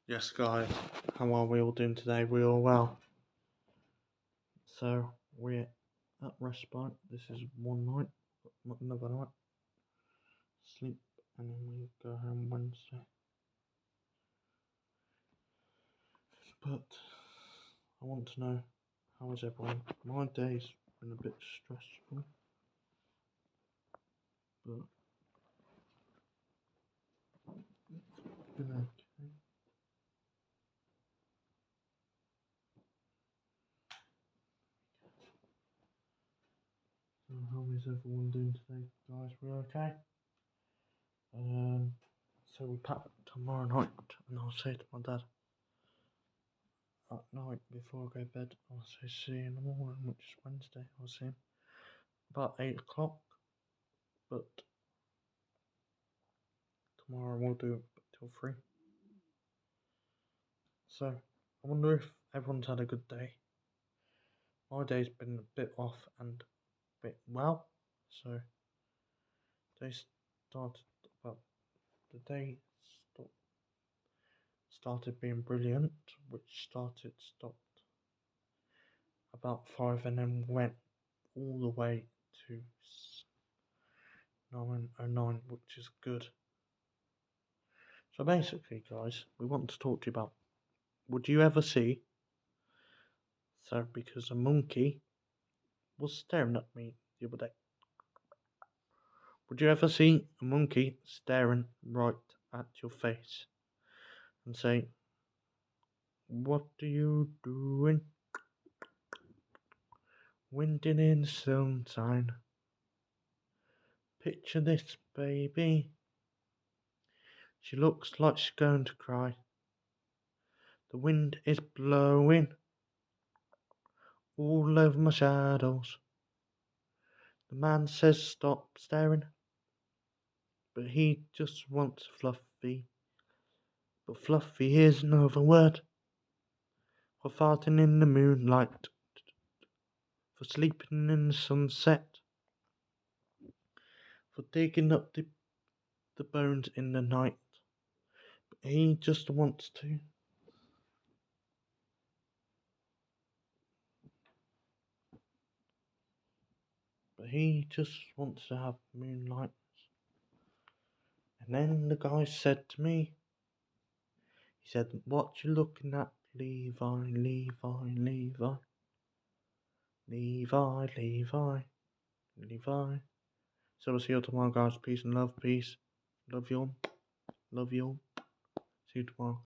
Yes, guys, how are we all doing today? We all well. So, we're at respite. This is one night, another night, sleep, and then we go home Wednesday. But, I want to know, how is everyone? My day's been a bit stressful, but it's been okay. So, how is everyone doing today, guys? We okay? So we pack tomorrow night, and I'll say to my dad at night before I go to bed, I'll say see you in the morning, which is Wednesday. I'll see him about 8 o'clock, but tomorrow we'll do it till 3. So I wonder if everyone's had a good day. My day's been a bit off and a bit well, so they started about the day started being brilliant, which stopped about 5 and then went all the way to 9:09, which is good. So basically, guys, we want to talk to you about, would you ever see, so because a monkey was staring at me the other day, would you ever see a monkey staring right at your face and say, what are you doing? Winding in the sunshine. Picture this, baby. She looks like she's going to cry. The wind is blowing all over my shadows. The man says stop staring, but he just wants Fluffy. But Fluffy is another word for farting in the moonlight, for sleeping in the sunset, for digging up the bones in the night. But he just wants to. But he just wants to have moonlight. And then the guy said to me, he said, what you looking at, Levi, Levi, Levi, Levi, Levi, Levi. So we'll see you tomorrow, guys. Peace and love, peace. Love you all. Love you all. See you tomorrow.